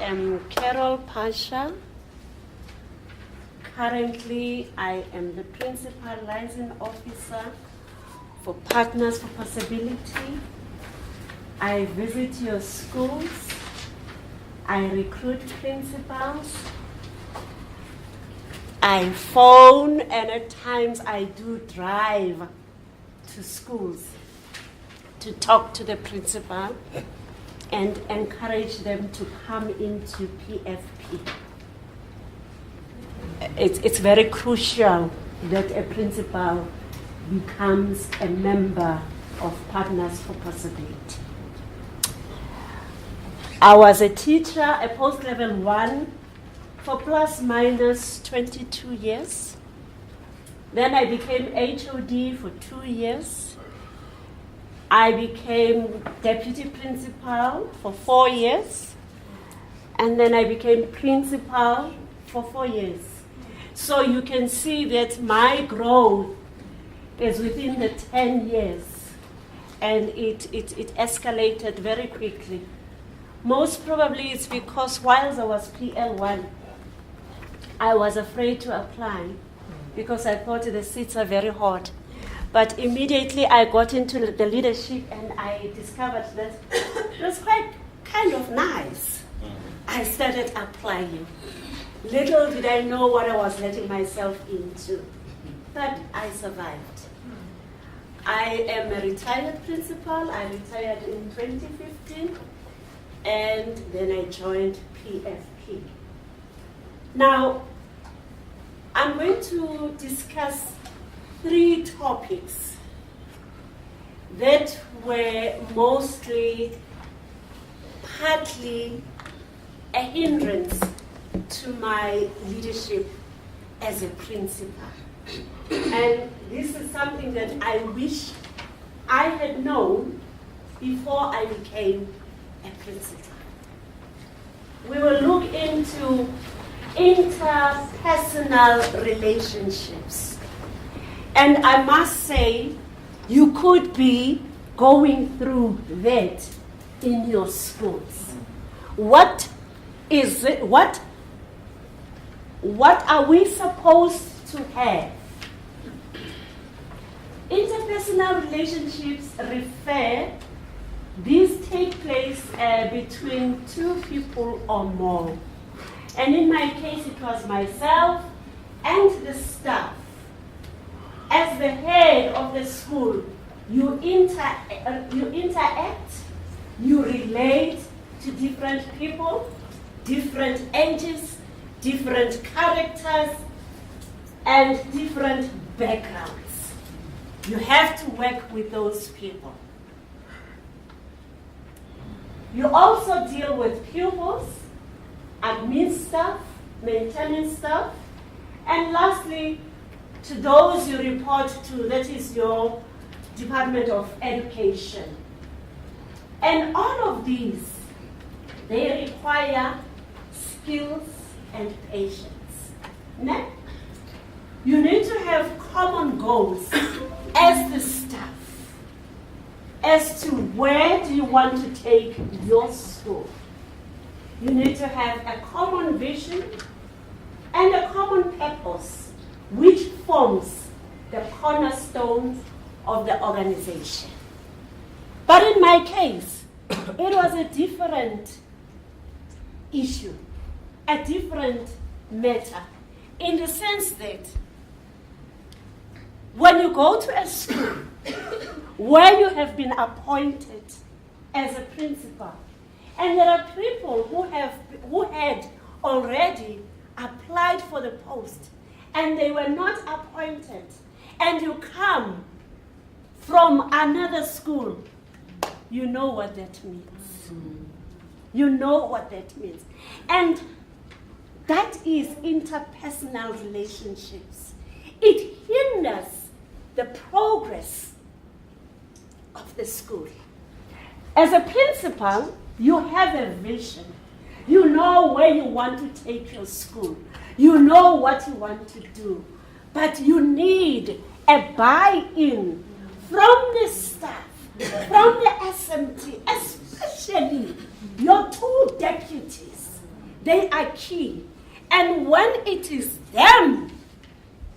am Carol Phasha. Currently, I am the Principal Liaison Officer for Partners for Possibility. I visit your schools. I recruit principals. I phone, and at times I do drive to schools to talk to the principal and encourage them to come into PFP. It's very crucial that a principal becomes a member of Partners for Possibility. I was a teacher, a post-level 1, for plus minus 22 years. Then I became HOD for 2 years. I became deputy principal for 4 years. And then I became principal for 4 years. So you can see that my growth is within the 10 years. And it escalated very quickly. Most probably it's because whilst I was PL1, I was afraid to apply because I thought the seats are very hot. But immediately I got into the leadership and I discovered that it was quite kind of nice. I started applying. Little did I know what I was letting myself into, but I survived. I am a retired principal. I retired in 2015, and then I joined PFP. Now, I'm going to discuss 3 topics that were mostly, partly a hindrance to my leadership as a principal. And this is something that I wish I had known before I became a principal. We will look into interpersonal relationships. And I must say, you could be going through that in your schools. What is it? What are we supposed to have? Interpersonal relationships these take place between 2 people or more. And in my case, it was myself and the staff. As the head of the school, you interact, you relate to different people, different ages, different characters, and different backgrounds. You have to work with those people. You also deal with pupils, admin staff, maintenance staff, and lastly, to those you report to, that is your Department of Education. And all of these, they require skills and patience. Now, you need to have common goals as the staff as to where do you want to take your school. You need to have a common vision and a common purpose, which forms the cornerstones of the organization. But in my case, it was a different issue, a different matter, in the sense that when you go to a school where you have been appointed as a principal, and there are people who had already applied for the post, and they were not appointed, and you come from another school, you know what that means. You know what that means. And that is interpersonal relationships. It hinders the progress of the school. As a principal, you have a vision. You know where you want to take your school. You know what you want to do. But you need a buy-in from the staff, from the SMT, especially your 2 deputies. They are key. And when it is them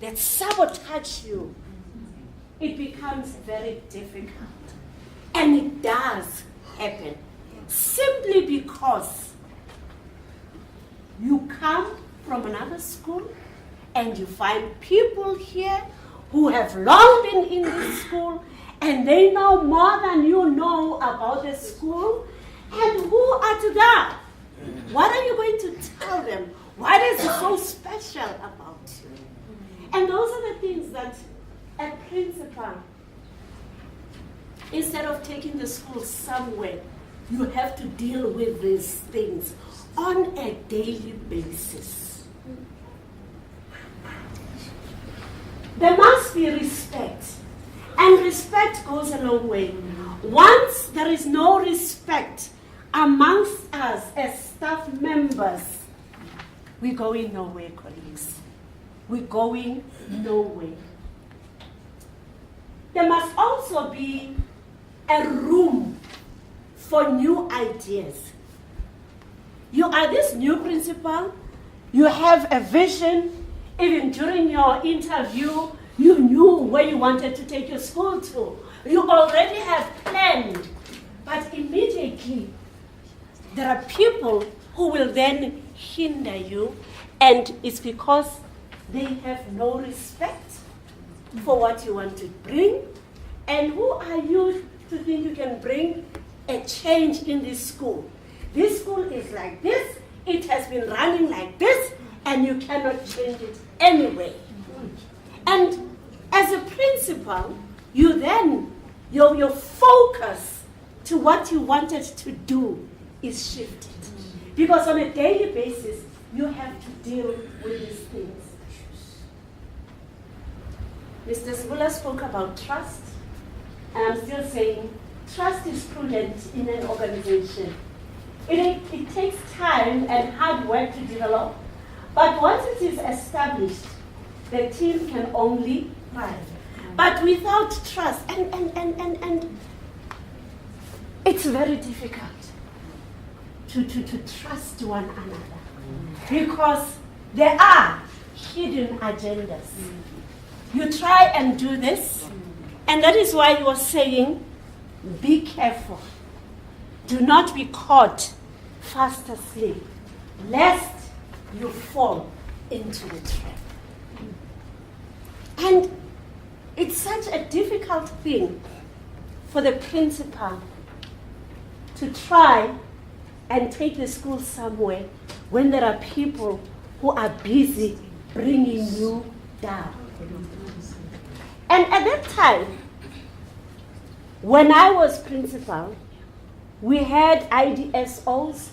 that sabotage you, it becomes very difficult. And it does happen. Simply because you come from another school and you find people here who have long been in this school and they know more than you know about the school. And who are that? What are you going to tell them? What is so special about you? And those are the things that a principal, instead of taking the school somewhere, you have to deal with these things on a daily basis. There must be respect. And respect goes a long way. Once there is no respect amongst us as staff members, we're going nowhere, colleagues. We're going nowhere. There must also be a room for new ideas. You are this new principal, you have a vision. Even during your interview, you knew where you wanted to take your school to. You already have planned. But immediately, there are people who will then hinder you, and it's because they have no respect for what you want to bring. And who are you to think you can bring a change in this school? This school is like this, it has been running like this, and you cannot change it anyway. And as a principal, you then, your focus to what you wanted to do is shifted. Because on a daily basis, you have to deal with these things. Mr. Sibula spoke about trust, and I'm still saying trust is prudent in an organization. It takes time and hard work to develop, but once it is established, the team can only thrive. But without trust, and it's very difficult to trust one another because there are hidden agendas. You try and do this, and that is why he was saying, be careful. Do not be caught fast asleep, lest you fall into the trap. And it's such a difficult thing for the principal to try and take the school somewhere when there are people who are busy bringing you down. And at that time, when I was principal, we had IDSOs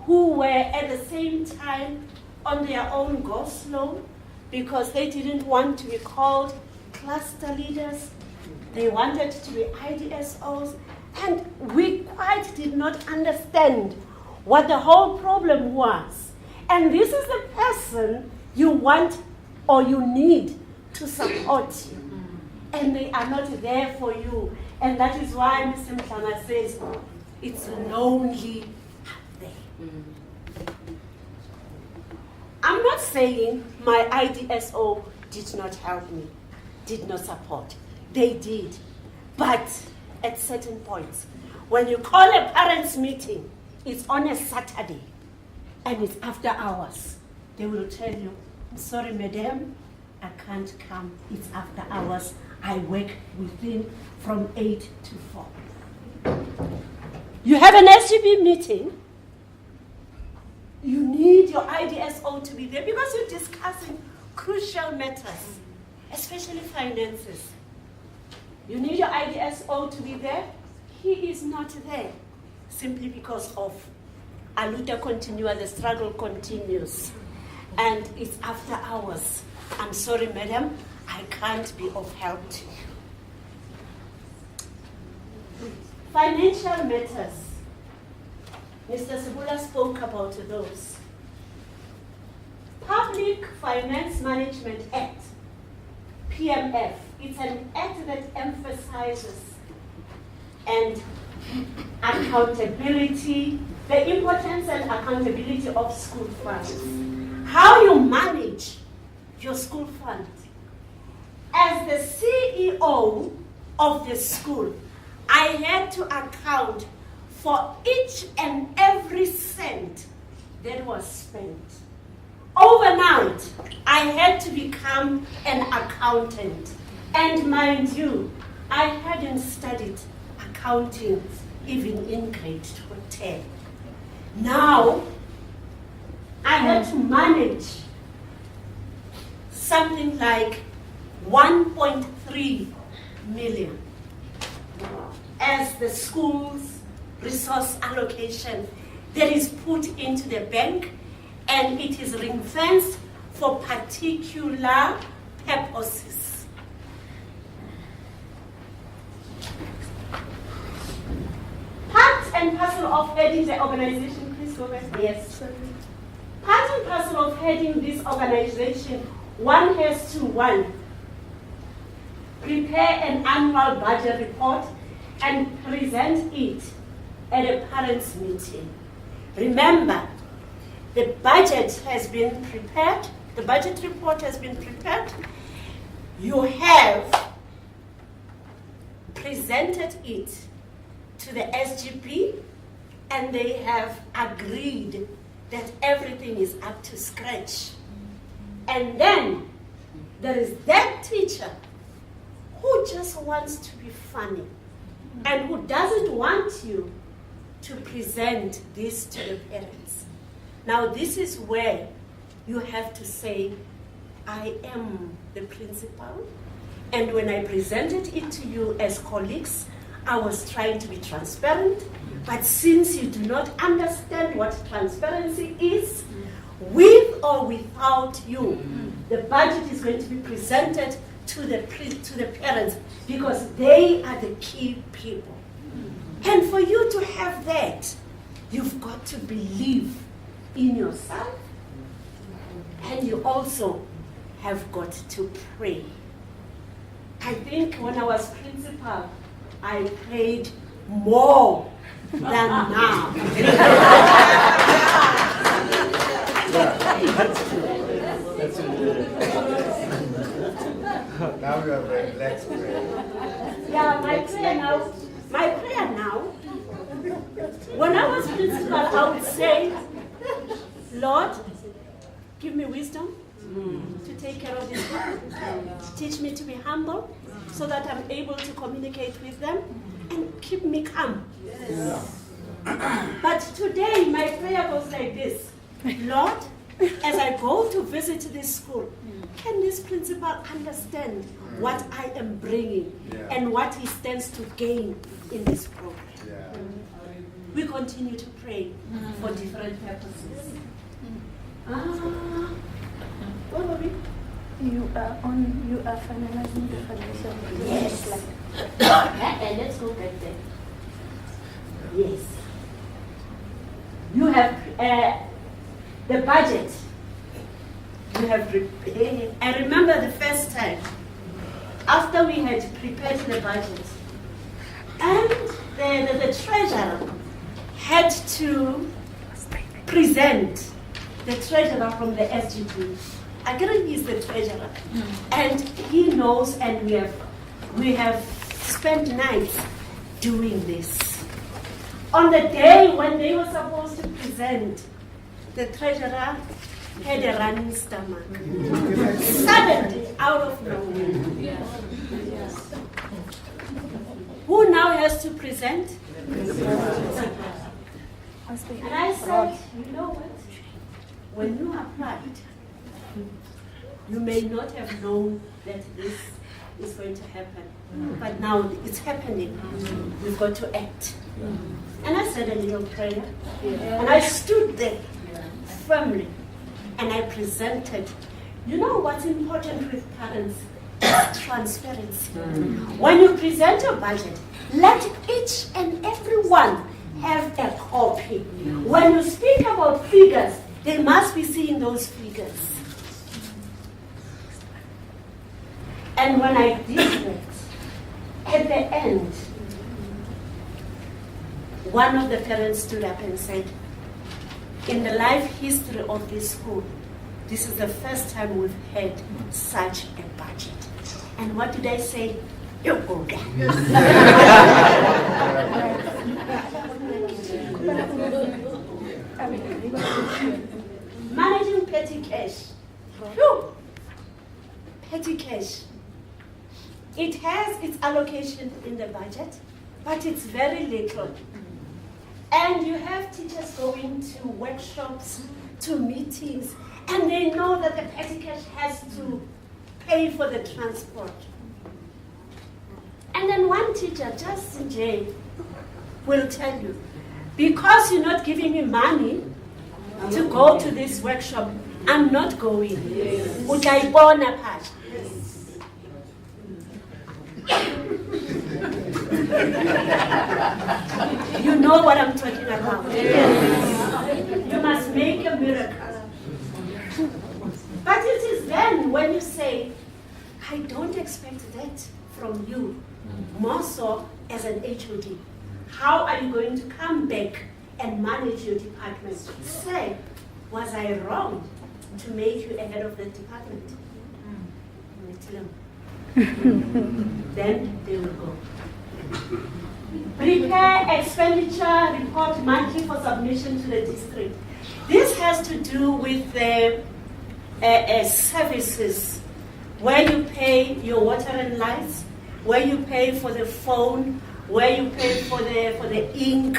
who were at the same time on their own go slow because they didn't want to be called cluster leaders. They wanted to be IDSOs, and we quite did not understand what the whole problem was. And this is the person you want or you need to support you. And they are not there for you. And that is why Mr. Mhlanga says, it's lonely up there. I'm not saying my IDSO did not help me, did not support. They did. But at certain points, when you call a parents' meeting, it's on a Saturday, and it's after hours. They will tell you, I'm sorry, madam, I can't come. It's after hours. I work within from 8 to 4. You have an SGB meeting. You need your IDSO to be there because you're discussing crucial matters, especially finances. You need your IDSO to be there. He is not there simply because of Aluta continua, the struggle continues. And it's after hours. I'm sorry, madam, I can't be of help to you. Financial matters. Mr. Sibula spoke about those. Public Finance Management Act, PMF, it's an act that emphasizes and accountability the importance and accountability of school funds. How you manage your school fund. As the CEO of the school, I had to account for each and every cent that was spent. Overnight, I had to become an accountant. And mind you, I hadn't studied accounting even in grade 10. Now, I had to manage something like 1.3 million as the school's resource allocation that is put into the bank, and it is ring-fenced for particular purposes. Part and parcel of heading the organization, please go back. Yes. Part and parcel of heading this organization, one has to, prepare an annual budget report and present it at a parents' meeting. Remember, the budget has been prepared, the budget report has been prepared. You have presented it to the SGP, and they have agreed that everything is up to scratch. And then there is that teacher who just wants to be funny and who doesn't want you to present this to the parents. Now this is where you have to say, I am the principal, and when I presented it to you as colleagues, I was trying to be transparent, but since you do not understand what transparency is, with or without you, the budget is going to be presented to the parents because they are the key people. And for you to have that, you've got to believe in yourself, and you also have got to pray. I think when I was principal, I prayed more than now. Now we are very relaxed. Yeah, my prayer now, when I was principal, I would say, Lord, give me wisdom to take care of these people. Teach me to be humble so that I'm able to communicate with them, and keep me calm. Yes. But today, my prayer goes like this. Lord, as I go to visit this school, can this principal understand what I am bringing and what he stands to gain in this program? Yeah. We continue to pray for different purposes. What were we? You are finalizing the financial. Yes. And let's go back there. Yes. You have the budget. You have prepared. I remember the first time after we had prepared the budget, and the treasurer had to present the treasurer from the SGP. I agree he's the treasurer, and he knows, and we have spent nights doing this. On the day when they were supposed to present, the treasurer had a running stomach. Suddenly, out of nowhere. Yes. Who now has to present? And I said, you know what? When you applied, you may not have known that this is going to happen. But now it's happening. We've got to act. And I said a little prayer. And I stood there firmly. And I presented. You know what's important with parents? Transparency. When you present your budget, let each and every one have a copy. When you speak about figures, they must be seeing those figures. And when I did that, at the end, one of the parents stood up and said, in the life history of this school, this is the first time we've had such a budget. And what did I say? You go there. Managing petty cash. Whew. Petty cash. It has its allocation in the budget, but it's very little. And you have teachers going to workshops, to meetings, and they know that the petty cash has to pay for the transport. And then one teacher, just in jail, will tell you, because you're not giving me money to go to this workshop, I'm not going. Utayibona Phasha. You know what I'm talking about. You must make a miracle. But it is then when you say, I don't expect that from you, more so as an HOD. How are you going to come back and manage your department? Say, was I wrong to make you a head of the department? Then they will go. Prepare expenditure report monthly for submission to the district. This has to do with the services where you pay your water and lights, where you pay for the phone, where you pay for the ink,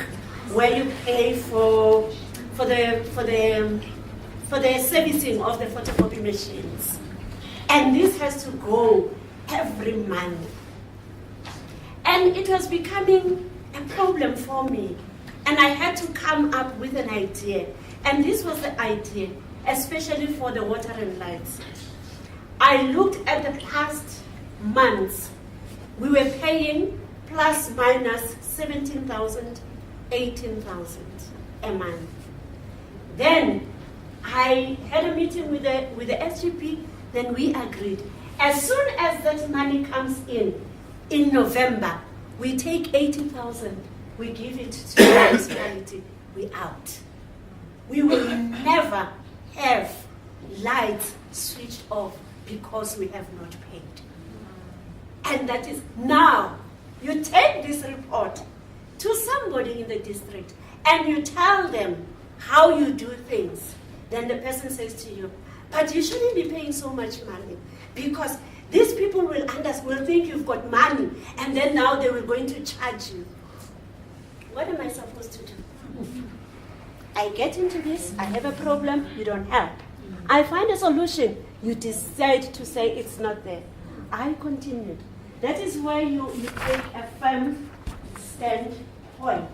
where you pay for the servicing of the photocopy machines. And this has to go every month. And it was becoming a problem for me. And I had to come up with an idea. And this was the idea, especially for the water and lights. I looked at the past months. We were paying plus minus 17,000, 18,000 a month. Then I had a meeting with the SGP, then we agreed. As soon as that money comes in November, we take 80,000, we give it to the municipality, we out. We will never have lights switched off because we have not paid. And that is now, you take this report to somebody in the district and you tell them how you do things. Then the person says to you, but you shouldn't be paying so much money because these people will think you've got money and then now they were going to charge you. What am I supposed to do? I get into this, I have a problem, you don't help. I find a solution, you decide to say it's not there. I continue. That is where you take a firm standpoint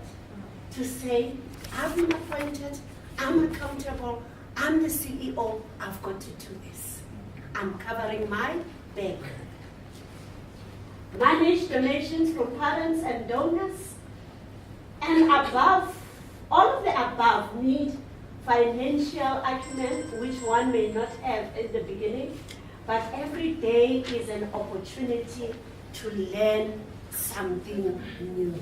to say, I've been appointed, I'm accountable, I'm the CEO, I've got to do this. I'm covering my back. Manage donations from parents and donors. And above, all of the above need financial acumen, which one may not have in the beginning, but every day is an opportunity to learn something new.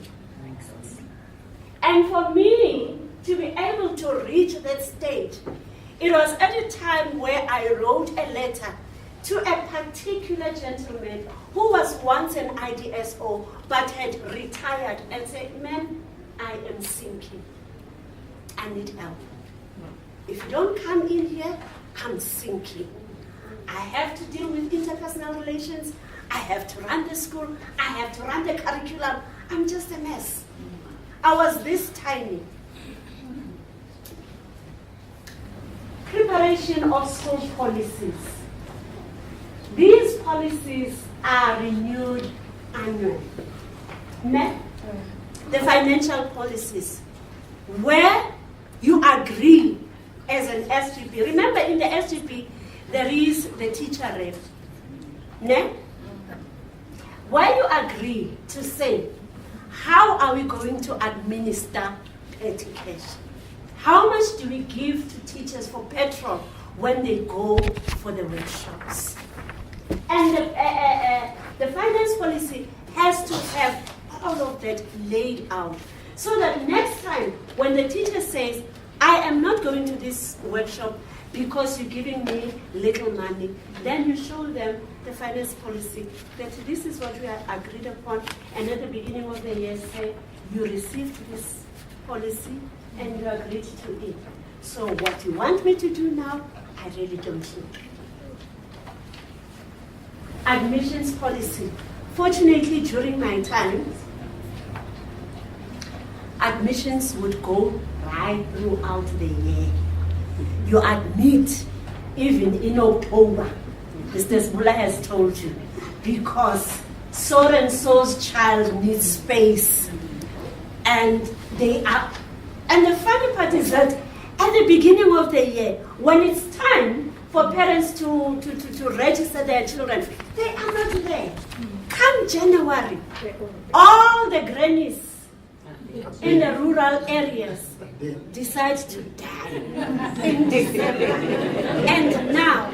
And for me to be able to reach that stage, it was at a time where I wrote a letter to a particular gentleman who was once an IDSO but had retired and said, "Man, I am sinking. I need help. If you don't come in here, I'm sinking. I have to deal with interpersonal relations. I have to run the school. I have to run the curriculum. I'm just a mess." I was this tiny. Preparation of school policies. These policies are renewed annually. The financial policies, where you agree as an SGP. Remember, in the SGP, there is the teacher rep. Where you agree to say, how are we going to administer petty cash? How much do we give to teachers for petrol when they go for the workshops? And the finance policy has to have all of that laid out So that next time, when the teacher says, I am not going to this workshop because you're giving me little money, then you show them the finance policy, that this is what we have agreed upon, and at the beginning of the year say, you received this policy and you agreed to it. So what you want me to do now, I really don't know. Admissions policy. Fortunately, during my time, admissions would go right throughout the year. You admit even in October, Mr. Zbula has told you, because so and so's child needs space. And they are, and the funny part is that at the beginning of the year, when it's time for parents to register their children, they are not there. Come January, all the grannies in the rural areas decide to die in December. And now,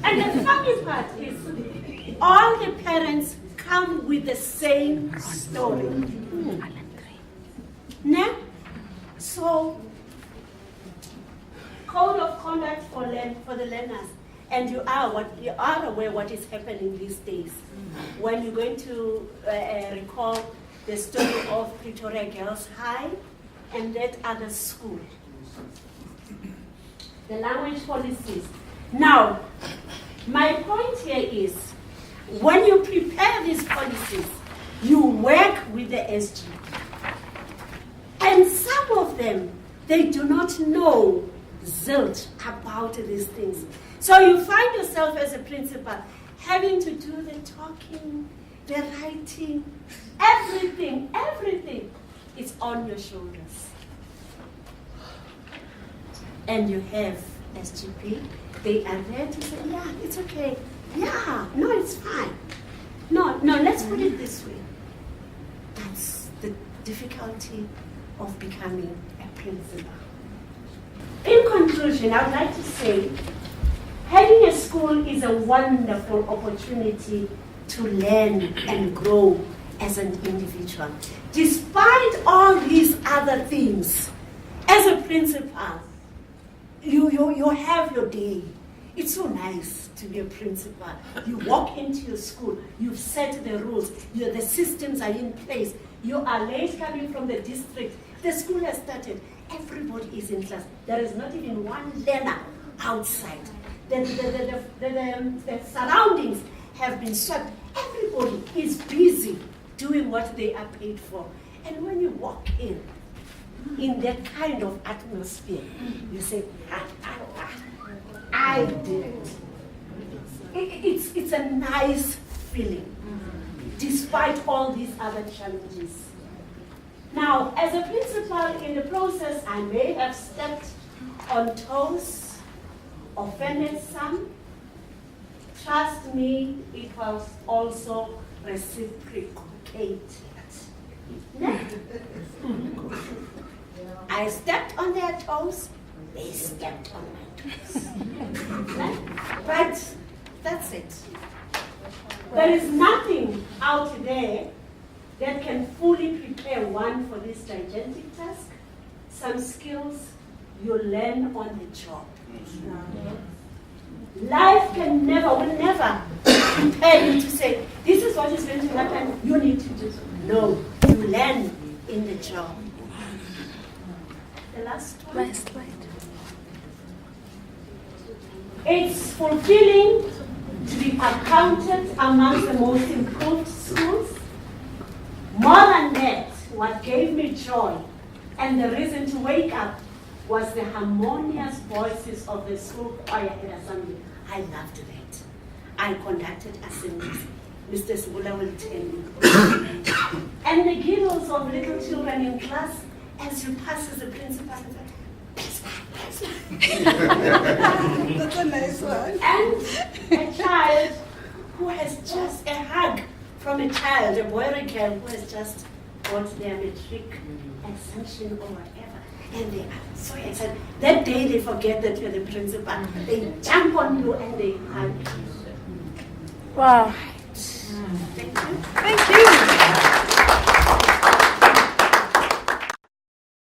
and the funny part is, all the parents come with the same story. No? So, code of conduct for the learners, and you are aware what is happening these days. When you're going to recall the story of Pretoria Girls High and that other school. The language policies. Now, my point here is, when you prepare these policies, you work with the SG. And some of them, they do not know zilch about these things. So you find yourself as a principal having to do the talking, the writing, everything is on your shoulders. And you have SGP, they are there to say, yeah, it's okay. Yeah, no, it's fine. No, let's put it this way. That's the difficulty of becoming a principal. In conclusion, I would like to say, having a school is a wonderful opportunity to learn and grow as an individual. Despite all these other things, as a principal, you have your day. It's so nice to be a principal. You walk into your school, you've set the rules, the systems are in place. You are late coming from the district. The school has started. Everybody is in class. There is not even one learner outside. The surroundings have been swept. Everybody is busy doing what they are paid for. And when you walk in that kind of atmosphere, you say, I did it. It's a nice feeling, despite all these other challenges. Now, as a principal in the process, I may have stepped on toes, offended some. Trust me, it was also reciprocated. I stepped on their toes, they stepped on my toes. But that's it. There is nothing out there that can fully prepare one for this gigantic task. Some skills you learn on the job. Life will never prepare you to say, this is what is going to happen, you need to do. No, you learn in the job. The last one. Last slide. It's fulfilling to be accounted amongst the most improved schools. More than that, what gave me joy and the reason to wake up was the harmonious voices of the school choir at assembly. I loved that. I conducted assemblies. Mr. Zbula will tell you. And the giggles of little children in class as you pass as a principal. That's a nice one. And a child who has just a hug from a child, a boy or a girl who has just got their matric exemption or whatever. And they are so excited. That day they forget that you're the principal. They jump on you and they hug you. Wow. Thank you. Thank you.